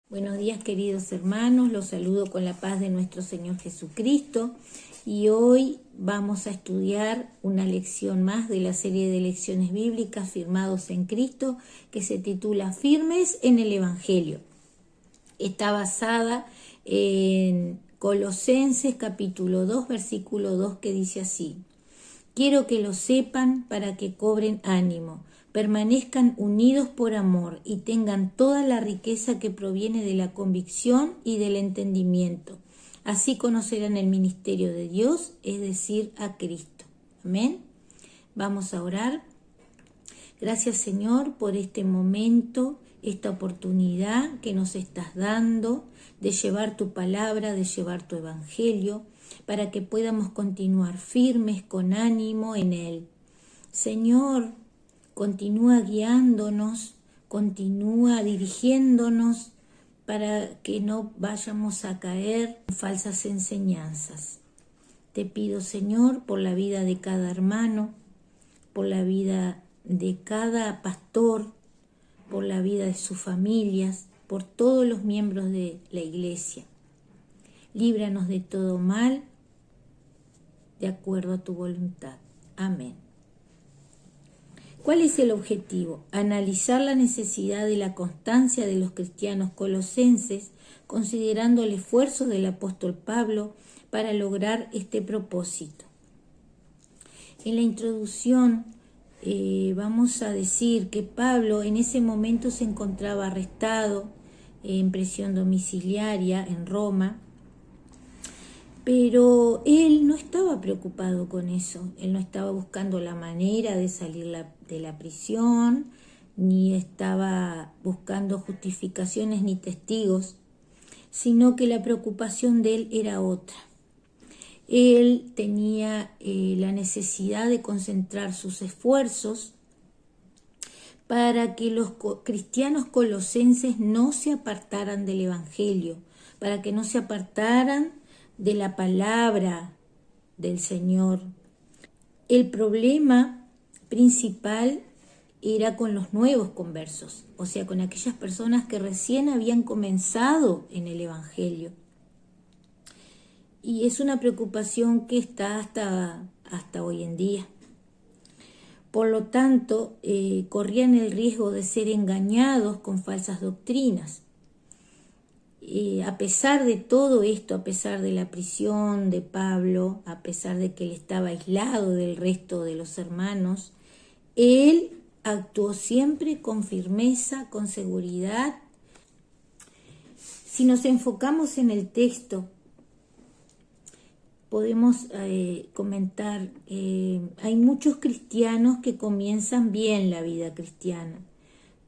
Buenos días, queridos hermanos, los saludo con la paz de nuestro Señor Jesucristo y hoy vamos a estudiar una lección más de la serie de lecciones bíblicas Firmados en Cristo, que se titula Firmes en el Evangelio. Está basada en Colosenses capítulo 2, versículo 2, que dice así: Quiero que lo sepan para que cobren ánimo, permanezcan unidos por amor y tengan toda la riqueza que proviene de la convicción y del entendimiento. Así conocerán el ministerio de Dios, es decir, a Cristo. Amén. Vamos a orar. Gracias, Señor, por este momento, esta oportunidad que nos estás dando de llevar tu palabra, de llevar tu evangelio, para que podamos continuar firmes con ánimo en él. Señor, continúa guiándonos, continúa dirigiéndonos para que no vayamos a caer en falsas enseñanzas. Te pido, Señor, por la vida de cada hermano, por la vida de cada pastor, por la vida de sus familias, por todos los miembros de la iglesia. Líbranos de todo mal, de acuerdo a tu voluntad. Amén. ¿Cuál es el objetivo? Analizar la necesidad de la constancia de los cristianos colosenses, considerando el esfuerzo del apóstol Pablo para lograr este propósito. En la introducción vamos a decir que Pablo en ese momento se encontraba arrestado en prisión domiciliaria en Roma, pero él no estaba preocupado con eso. Él no estaba buscando la manera de salir de la prisión, ni estaba buscando justificaciones ni testigos, sino que la preocupación de él era otra. Él tenía la necesidad de concentrar sus esfuerzos para que los cristianos colosenses no se apartaran del Evangelio, para que no se apartaran de la palabra del Señor. El problema principal era con los nuevos conversos, o sea, con aquellas personas que recién habían comenzado en el Evangelio. Y es una preocupación que está hasta hoy en día. Por lo tanto, corrían el riesgo de ser engañados con falsas doctrinas. A pesar de todo esto, a pesar de la prisión de Pablo, a pesar de que él estaba aislado del resto de los hermanos, él actuó siempre con firmeza, con seguridad. Si nos enfocamos en el texto, podemos comentar, hay muchos cristianos que comienzan bien la vida cristiana,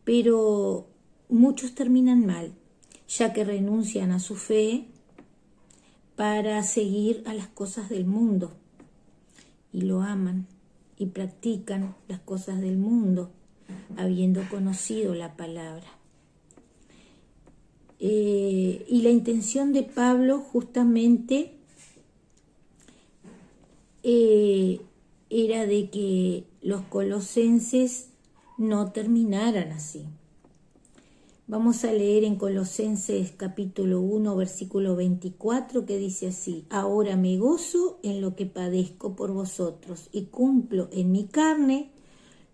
pero muchos terminan mal, ya que renuncian a su fe para seguir a las cosas del mundo y lo aman y practican las cosas del mundo, habiendo conocido la palabra. Y la intención de Pablo justamente era de que los colosenses no terminaran así. Vamos a leer en Colosenses capítulo 1, versículo 24, que dice así: Ahora me gozo en lo que padezco por vosotros y cumplo en mi carne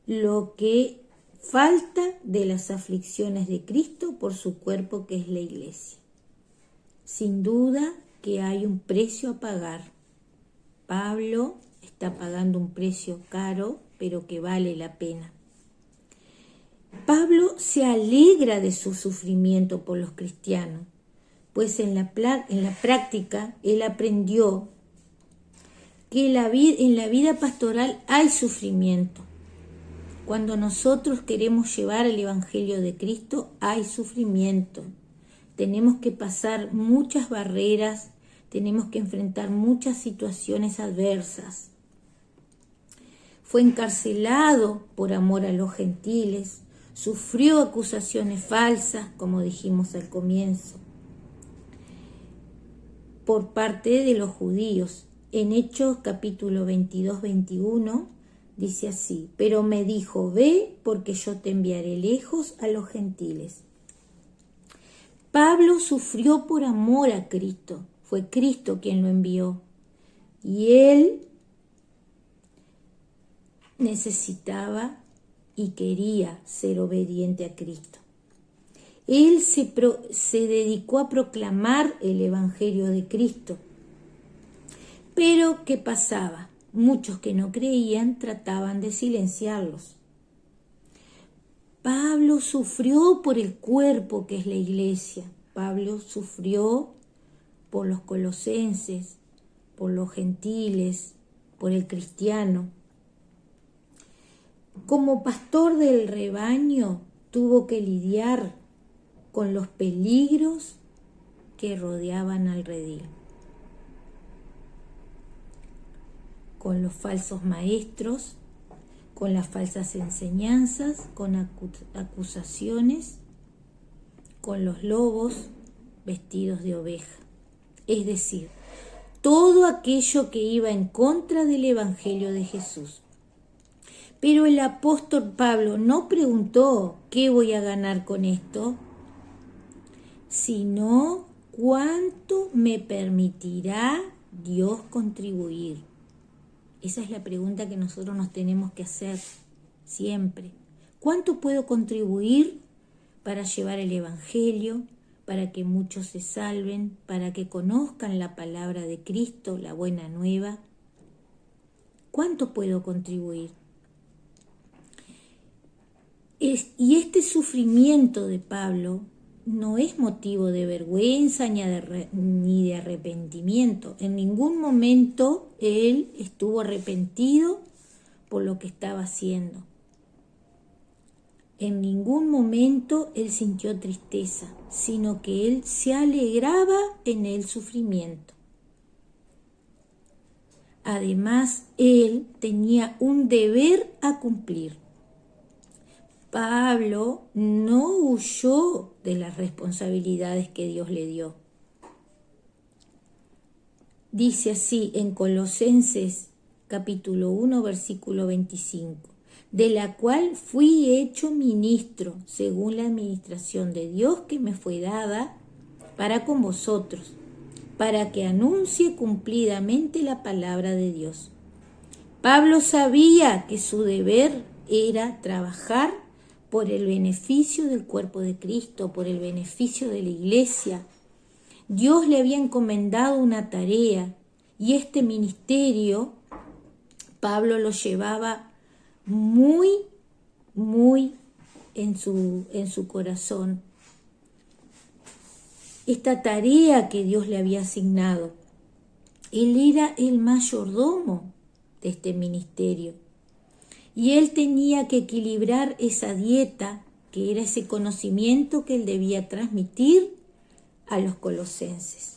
lo que falta de las aflicciones de Cristo por su cuerpo, que es la iglesia. Sin duda que hay un precio a pagar. Pablo está pagando un precio caro, pero que vale la pena. Pablo se alegra de su sufrimiento por los cristianos, pues en la práctica él aprendió que en la vida pastoral hay sufrimiento. Cuando nosotros queremos llevar el Evangelio de Cristo, hay sufrimiento. Tenemos que pasar muchas barreras, tenemos que enfrentar muchas situaciones adversas. Fue encarcelado por amor a los gentiles, sufrió acusaciones falsas, como dijimos al comienzo, por parte de los judíos. En Hechos capítulo 22-21 dice así: Pero me dijo, ve, porque yo te enviaré lejos a los gentiles. Pablo sufrió por amor a Cristo. Fue Cristo quien lo envió. Y él necesitaba y quería ser obediente a Cristo. Él se dedicó a proclamar el Evangelio de Cristo. Pero, ¿qué pasaba? Muchos que no creían trataban de silenciarlos. Pablo sufrió por el cuerpo que es la iglesia. Pablo sufrió por los colosenses, por los gentiles, por el cristiano. Como pastor del rebaño, tuvo que lidiar con los peligros que rodeaban al redil, con los falsos maestros, con las falsas enseñanzas, con acusaciones, con los lobos vestidos de oveja. Es decir, todo aquello que iba en contra del Evangelio de Jesús. Pero el apóstol Pablo no preguntó ¿qué voy a ganar con esto?, sino ¿cuánto me permitirá Dios contribuir? Esa es la pregunta que nosotros nos tenemos que hacer siempre. ¿Cuánto puedo contribuir para llevar el Evangelio, para que muchos se salven, para que conozcan la palabra de Cristo, la buena nueva? ¿Cuánto puedo contribuir? Y este sufrimiento de Pablo no es motivo de vergüenza ni de arrepentimiento. En ningún momento él estuvo arrepentido por lo que estaba haciendo. En ningún momento él sintió tristeza, sino que él se alegraba en el sufrimiento. Además, él tenía un deber a cumplir. Pablo no huyó de las responsabilidades que Dios le dio. Dice así en Colosenses capítulo 1, versículo 25, de la cual fui hecho ministro según la administración de Dios que me fue dada para con vosotros, para que anuncie cumplidamente la palabra de Dios. Pablo sabía que su deber era trabajar por el beneficio del cuerpo de Cristo, por el beneficio de la iglesia. Dios le había encomendado una tarea y este ministerio Pablo lo llevaba muy en su corazón. Esta tarea que Dios le había asignado. Él era el mayordomo de este ministerio. Y él tenía que equilibrar esa dieta, que era ese conocimiento que él debía transmitir a los colosenses.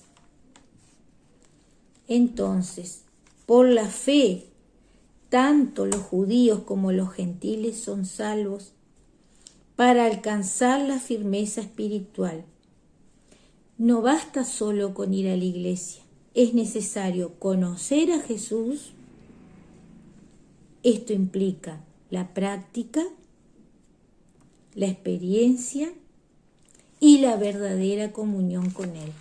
Entonces, por la fe, tanto los judíos como los gentiles son salvos para alcanzar la firmeza espiritual. No basta solo con ir a la iglesia, es necesario conocer a Jesús. Esto implica la práctica, la experiencia y la verdadera comunión con Él.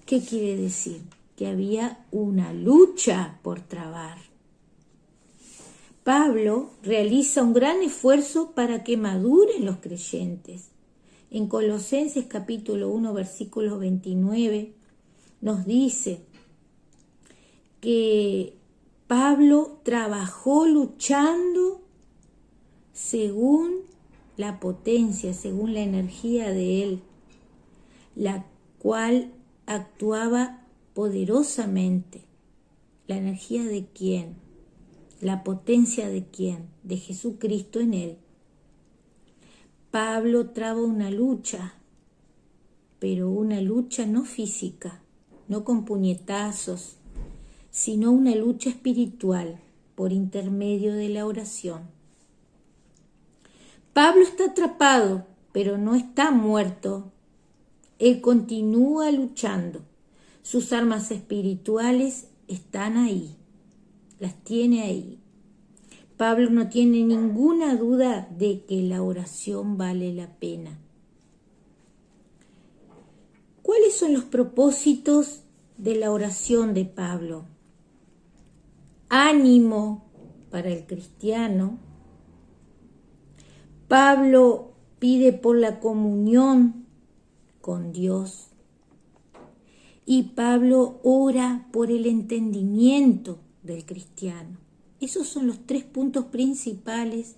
¿Qué quiere decir? Que había una lucha por trabar. Pablo realiza un gran esfuerzo para que maduren los creyentes. En Colosenses capítulo 1, versículo 29, nos dice que Pablo trabajó luchando según la potencia, según la energía de él, la cual actuaba poderosamente. ¿La energía de quién? ¿La potencia de quién? De Jesucristo en él. Pablo traba una lucha, pero una lucha no física, no con puñetazos, sino una lucha espiritual por intermedio de la oración. Pablo está atrapado, pero no está muerto. Él continúa luchando. Sus armas espirituales están ahí, las tiene ahí. Pablo no tiene ninguna duda de que la oración vale la pena. ¿Cuáles son los propósitos de la oración de Pablo? Ánimo para el cristiano. Pablo pide por la comunión con Dios. Y Pablo ora por el entendimiento del cristiano. Esos son los 3 puntos principales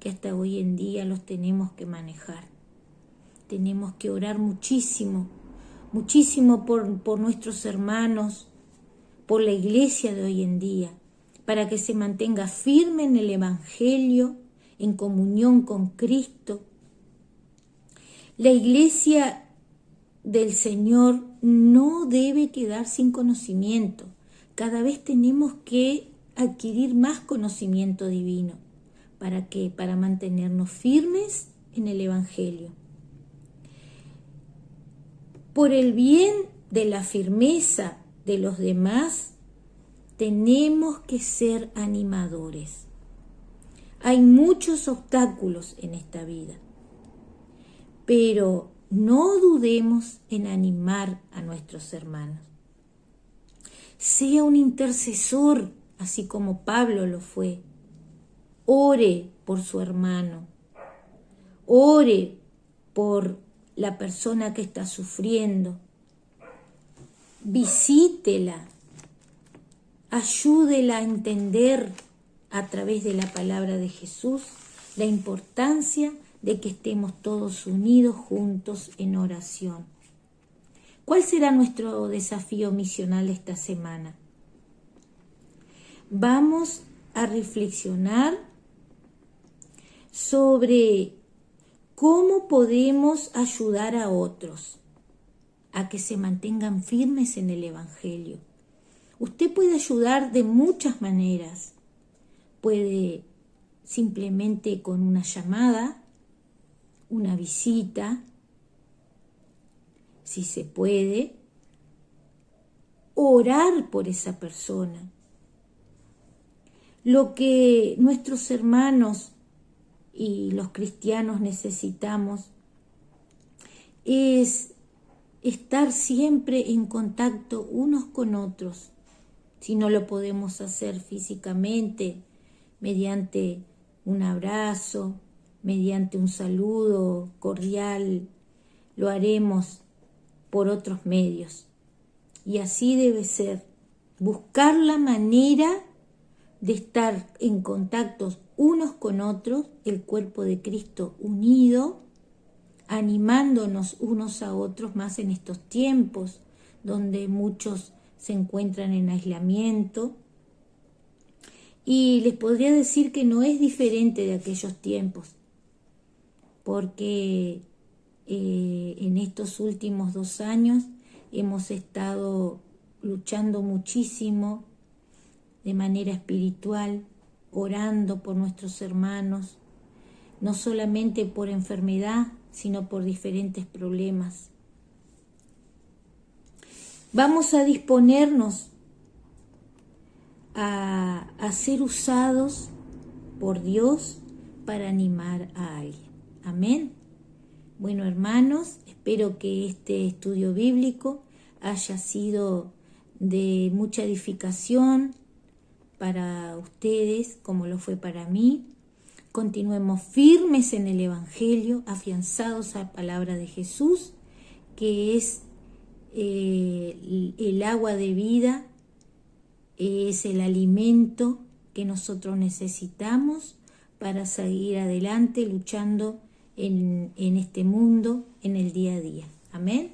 que hasta hoy en día los tenemos que manejar. Tenemos que orar muchísimo, muchísimo por nuestros hermanos, por la iglesia de hoy en día, para que se mantenga firme en el Evangelio, en comunión con Cristo. La iglesia del Señor no debe quedar sin conocimiento. Cada vez tenemos que adquirir más conocimiento divino. ¿Para qué? Para mantenernos firmes en el Evangelio. Por el bien de la firmeza de los demás, tenemos que ser animadores. Hay muchos obstáculos en esta vida, pero no dudemos en animar a nuestros hermanos. Sea un intercesor, así como Pablo lo fue. Ore por su hermano. Ore por la persona que está sufriendo. Visítela. Ayúdela a entender a través de la palabra de Jesús la importancia de que estemos todos unidos juntos en oración. ¿Cuál será nuestro desafío misional esta semana? Vamos a reflexionar sobre cómo podemos ayudar a otros a que se mantengan firmes en el Evangelio. Usted puede ayudar de muchas maneras. Puede simplemente con una llamada, una visita, si se puede, orar por esa persona. Lo que nuestros hermanos y los cristianos necesitamos es estar siempre en contacto unos con otros. Si no lo podemos hacer físicamente, mediante un abrazo, mediante un saludo cordial, lo haremos por otros medios. Y así debe ser, buscar la manera de estar en contacto unos con otros, el cuerpo de Cristo unido, animándonos unos a otros más en estos tiempos, donde muchos se encuentran en aislamiento. Y les podría decir que no es diferente de aquellos tiempos, porque en estos últimos 2 años hemos estado luchando muchísimo de manera espiritual, orando por nuestros hermanos, no solamente por enfermedad, sino por diferentes problemas. Vamos a disponernos a ser usados por Dios para animar a alguien. Amén. Bueno, hermanos, espero que este estudio bíblico haya sido de mucha edificación para ustedes, como lo fue para mí. Continuemos firmes en el Evangelio, afianzados a la palabra de Jesús, que es el agua de vida, es el alimento que nosotros necesitamos para seguir adelante luchando en este mundo, en el día a día. Amén.